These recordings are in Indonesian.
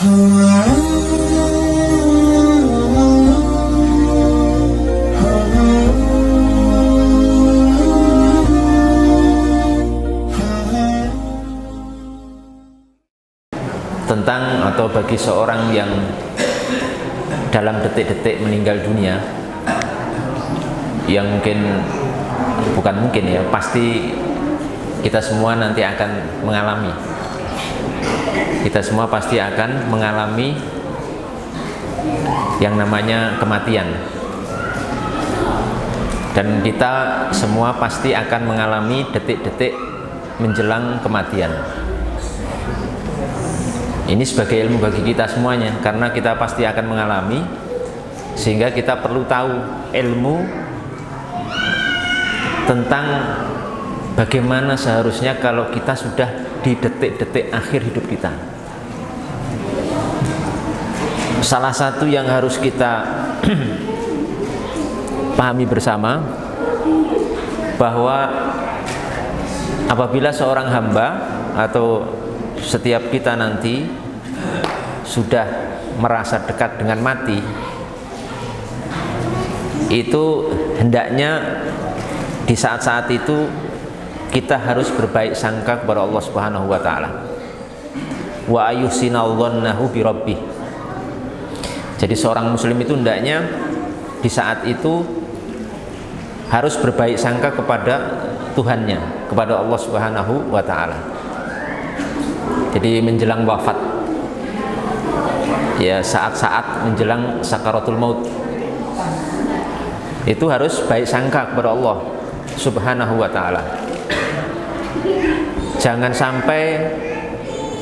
Tentang atau bagi seorang yang dalam detik-detik meninggal dunia, yang bukan mungkin ya, pasti kita semua nanti akan mengalami. Kita semua pasti akan mengalami yang namanya kematian. Dan kita semua pasti akan mengalami detik-detik menjelang kematian. Ini sebagai ilmu bagi kita semuanya, karena kita pasti akan mengalami, sehingga kita perlu tahu ilmu tentang bagaimana seharusnya kalau kita sudah di detik-detik akhir hidup kita. Salah satu yang harus kita pahami bersama, bahwa apabila seorang hamba atau setiap kita nanti sudah merasa dekat dengan mati, itu hendaknya di saat-saat itu kita harus berbaik sangka kepada Allah Subhanahu wa taala. Wa ayusinal dhannahu bi rabbih. Jadi seorang muslim itu hendaknya di saat itu harus berbaik sangka kepada Tuhannya, kepada Allah Subhanahu wa taala. Jadi menjelang wafat, ya saat-saat menjelang sakaratul maut, itu harus baik sangka kepada Allah Subhanahu wa taala. Jangan sampai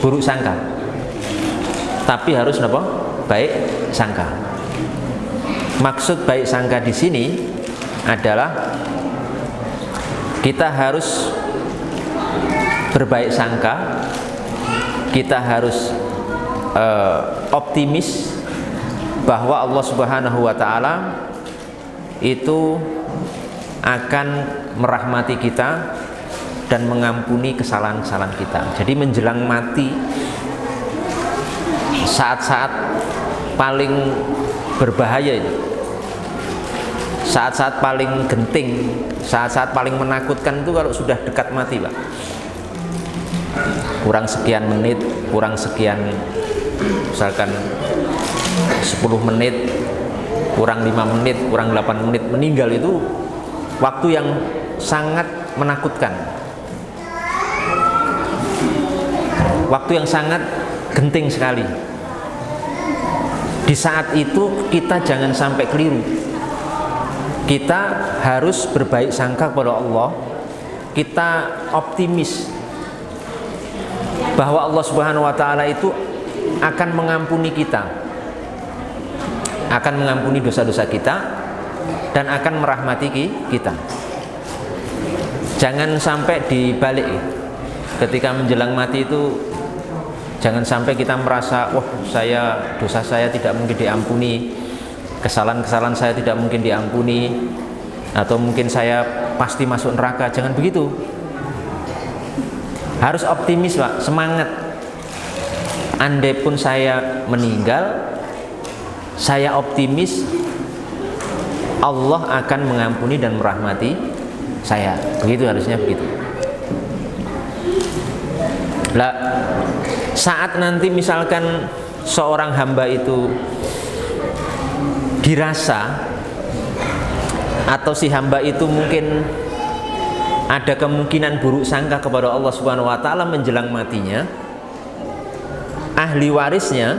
buruk sangka, tapi harus apa? Baik sangka. Maksud baik sangka di sini adalah kita harus berbaik sangka, kita harus optimis bahwa Allah Subhanahu wa taala itu akan merahmati kita dan mengampuni kesalahan-kesalahan kita. Jadi menjelang mati, saat-saat paling berbahaya ini, saat-saat paling genting, saat-saat paling menakutkan itu kalau sudah dekat mati, Pak. Kurang sekian menit, kurang sekian, misalkan 10 menit, kurang 5 menit, kurang 8 menit meninggal, itu waktu yang sangat menakutkan, waktu yang sangat genting sekali. Di saat itu kita jangan sampai keliru. Kita harus berbaik sangka kepada Allah, kita optimis bahwa Allah Subhanahu wa taala itu akan mengampuni kita, akan mengampuni dosa-dosa kita, dan akan merahmati kita. Jangan sampai dibalik. Ketika menjelang mati itu jangan sampai kita merasa, wah dosa saya tidak mungkin diampuni, kesalahan-kesalahan saya tidak mungkin diampuni, atau mungkin saya pasti masuk neraka. Jangan begitu. Harus optimis, Pak, semangat. Andai pun saya meninggal, saya optimis Allah akan mengampuni dan merahmati saya. Begitu harusnya, begitu. Lah, saat nanti misalkan seorang hamba itu dirasa, atau si hamba itu mungkin ada kemungkinan buruk sangka kepada Allah Subhanahu wa taala menjelang matinya, ahli warisnya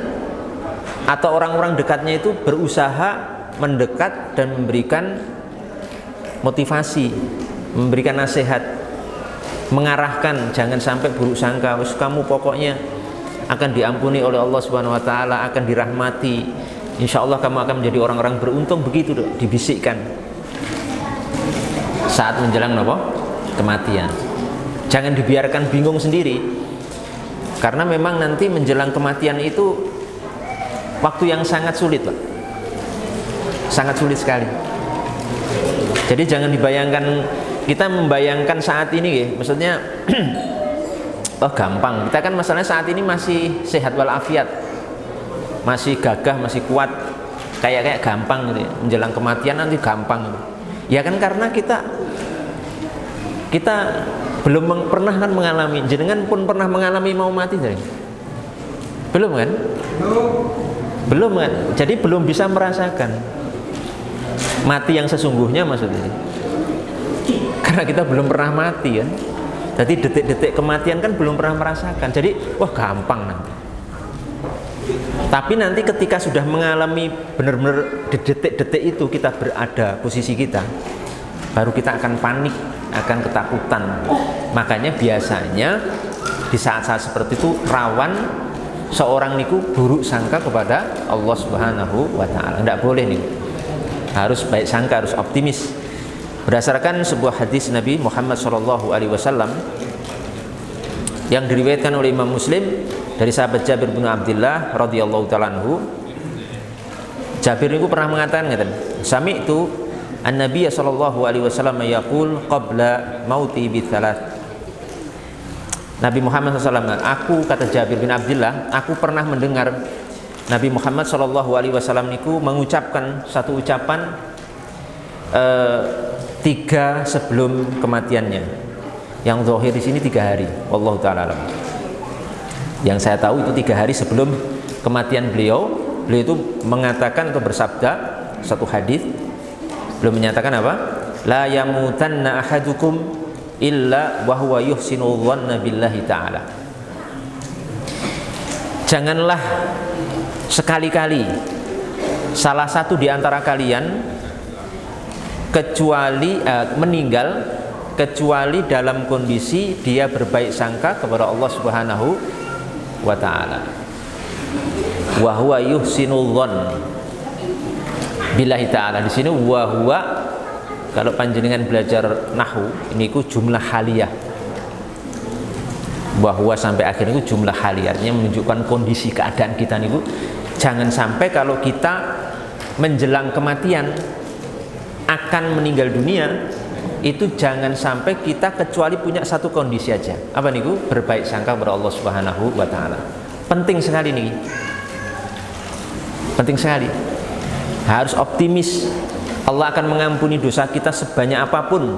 atau orang-orang dekatnya itu berusaha mendekat dan memberikan motivasi, memberikan nasihat, mengarahkan jangan sampai buruk sangka, kamu pokoknya akan diampuni oleh Allah Subhanahu wa taala, akan dirahmati, insya Allah kamu akan menjadi orang-orang beruntung. Begitu dibisikkan saat menjelang kematian. Jangan dibiarkan bingung sendiri, karena memang nanti menjelang kematian itu waktu yang sangat sulit, Pak. Sangat sulit sekali. Jadi jangan dibayangkan, kita membayangkan saat ini ya, maksudnya oh gampang. Kita kan masalahnya saat ini masih sehat walafiat, masih gagah, masih kuat, kayak gampang gitu ya. Menjelang kematian nanti gampang gitu. Ya kan karena kita belum pernah kan mengalami. Jenengan pun pernah mengalami mau mati dari? Belum kan? Belum kan? Jadi belum bisa merasakan mati yang sesungguhnya maksudnya. Karena kita belum pernah mati kan. Jadi detik-detik kematian kan belum pernah merasakan. Jadi wah gampang nanti. Tapi nanti ketika sudah mengalami benar-benar di detik-detik itu kita berada posisi kita, baru kita akan panik, akan ketakutan. Makanya biasanya di saat-saat seperti itu rawan seorang niku buruk sangka kepada Allah Subhanahu wa taala. Tidak boleh nih. Harus baik sangka, harus optimis. Berdasarkan sebuah hadis Nabi Muhammad SAW yang diriwayatkan oleh Imam Muslim dari sahabat Jabir bin Abdullah radhiyallahu taala anhu. Jabir itu pernah mengatakan, "Sami itu an-nabiy sallallahu alaihi wasallam yaqul qabla mauti bi thalath." Nabi Muhammad SAW, aku kata Jabir bin Abdullah, aku pernah mendengar Nabi Muhammad SAW niku mengucapkan satu ucapan 3 sebelum kematiannya. Yang zahir di sini 3 hari. Wallahu taala alam. Yang saya tahu itu 3 hari sebelum kematian beliau. Beliau itu mengatakan atau bersabda satu hadis. Beliau menyatakan apa? La yamutanna ahadukum illa wa huwa yuhsinu dhanna billahi ta'ala. Janganlah sekali-kali salah satu di antara kalian kecuali meninggal kecuali dalam kondisi dia berbaik sangka kepada Allah Subhanahu wa taala. Wa huwa yuhsinu dhann billahi ta'ala. Di sini wa huwa, kalau panjenengan belajar nahwu ini ku jumlah haliyah. Bahwa sampai akhir itu jumlah haliyah, artinya menunjukkan kondisi keadaan kita niku. Jangan sampai kalau kita menjelang kematian akan meninggal dunia, itu jangan sampai kita kecuali punya satu kondisi aja. Apa niku? Berbaik sangka kepada Allah Subhanahu wa taala. Penting sekali nih. Penting sekali. Harus optimis. Allah akan mengampuni dosa kita sebanyak apapun.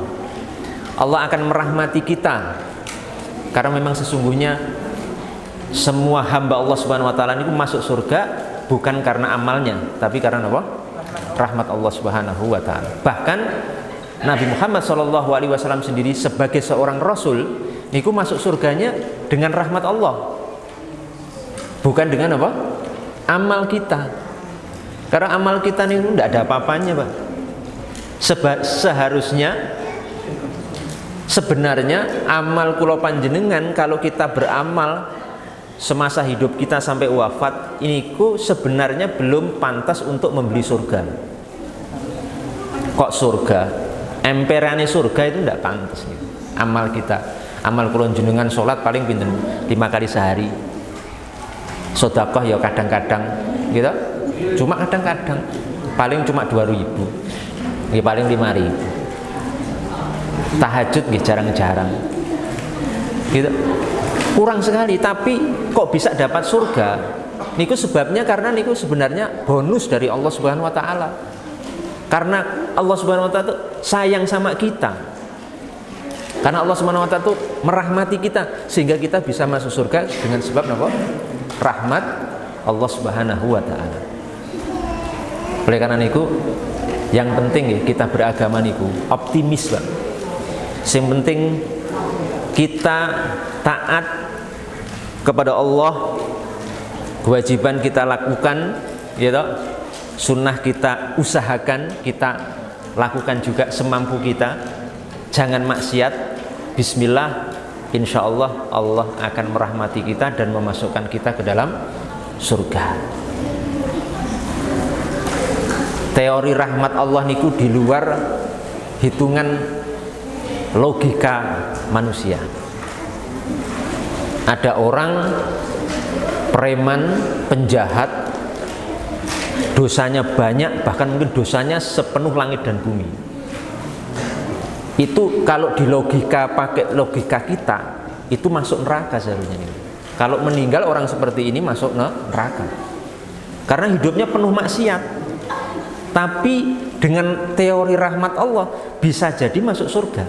Allah akan merahmati kita. Karena memang sesungguhnya semua hamba Allah Subhanahu wa taala itu masuk surga bukan karena amalnya, tapi karena apa? Rahmat Allah Subhanahu wa taala. Bahkan Nabi Muhammad SAW sendiri sebagai seorang rasul niku masuk surganya dengan rahmat Allah. Bukan dengan apa? Amal kita. Karena amal kita ini tidak ada apa-apanya, Pak. Sebenarnya amal kula panjenengan kalau kita beramal semasa hidup kita sampai wafat ini ku sebenarnya belum pantas untuk membeli surga. Kok surga? Emperane surga itu tidak pantas gitu. Amal kita, amal kula jenengan sholat paling pinten 5 kali sehari. Sedekah ya kadang-kadang gitu. Cuma kadang-kadang paling cuma 2.000. Ya paling 5.000. Tahajud nggih jarang-jarang. Gitu. Kurang sekali, tapi kok bisa dapat surga? Niku sebabnya karena niku sebenarnya bonus dari Allah Subhanahu wa taala. Karena Allah Subhanahu wa taala sayang sama kita. Karena Allah Subhanahu wa taala itu merahmati kita sehingga kita bisa masuk surga dengan sebab apa? Rahmat Allah Subhanahu wa taala. Oleh karena niku yang penting ya kita beragama niku optimis, Pak. Yang penting kita taat kepada Allah, kewajiban kita lakukan, gitu. Sunnah kita usahakan, kita lakukan juga semampu kita. Jangan maksiat. Bismillah, insya Allah Allah akan merahmati kita dan memasukkan kita ke dalam surga. Teori rahmat Allah niku di luar hitungan logika manusia. Ada orang preman, penjahat, dosanya banyak, bahkan mungkin dosanya sepenuh langit dan bumi. Itu kalau di logika, pakai logika kita, itu masuk neraka seharusnya. Kalau meninggal orang seperti ini masuk neraka. karena hidupnya penuh maksiat. Tapi dengan teori rahmat Allah bisa jadi masuk surga.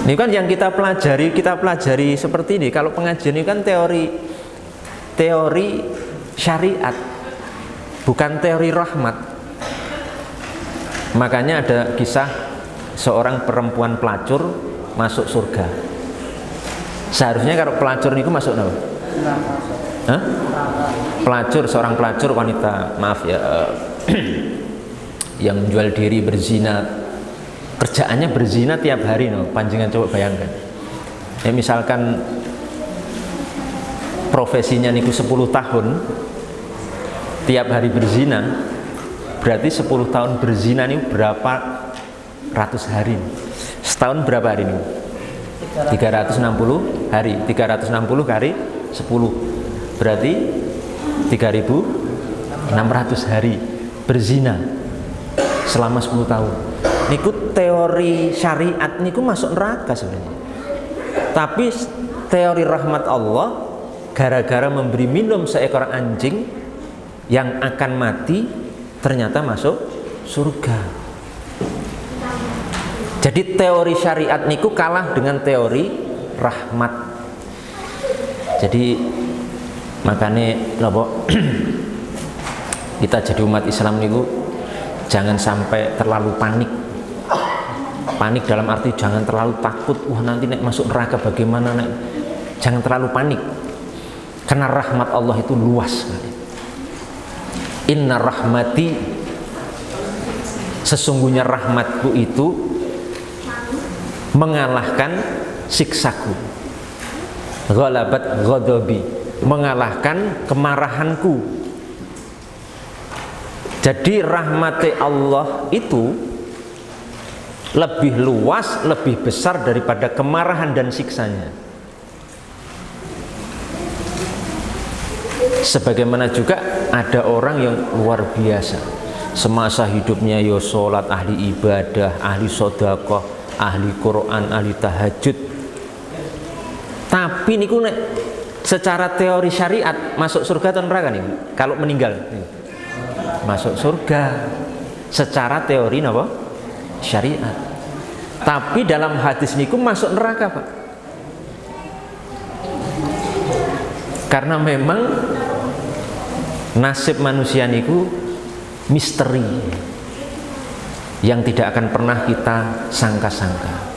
Ini kan yang kita pelajari seperti ini. Kalau pengajian ini kan teori syariat, bukan teori rahmat. Makanya ada kisah seorang perempuan pelacur masuk surga. Seharusnya kalau pelacur itu masuk apa? Hah? Seorang pelacur wanita, maaf ya, yang menjual diri, berzina, kerjaannya berzina tiap hari, panjenengan coba bayangkan. Ya misalkan profesinya niku 10 tahun, tiap hari berzina, berarti 10 tahun berzina ini berapa ratus hari? Setahun berapa hari ini? 360 hari. 360 kali 10 berarti 3.600 hari berzina selama 10 tahun. Niku teori syariat niku masuk neraka sebenarnya. Tapi teori rahmat Allah, gara-gara memberi minum seekor anjing yang akan mati, ternyata masuk surga. Jadi teori syariat niku kalah dengan teori rahmat. Jadi makanya kita jadi umat Islam niku jangan sampai terlalu panik. Panik dalam arti jangan terlalu takut, wah nanti nek masuk neraka bagaimana nek. Jangan terlalu panik. Karena rahmat Allah itu luas sekali. Inna rahmati, sesungguhnya rahmatku itu mengalahkan siksaku. Ghalabat ghadabi, mengalahkan kemarahanku. Jadi rahmat Allah itu lebih luas, lebih besar daripada kemarahan dan siksanya. Sebagaimana juga ada orang yang luar biasa, semasa hidupnya yo sholat, ahli ibadah, ahli sedekah, ahli Quran, ahli tahajud. Tapi niku nek secara teori syariat masuk surga atau neraka nih? Kalau meninggal masuk surga secara teori napa? Syariat. Tapi dalam hadis niku masuk neraka, Pak. Karena memang nasib manusia niku misteri yang tidak akan pernah kita sangka-sangka.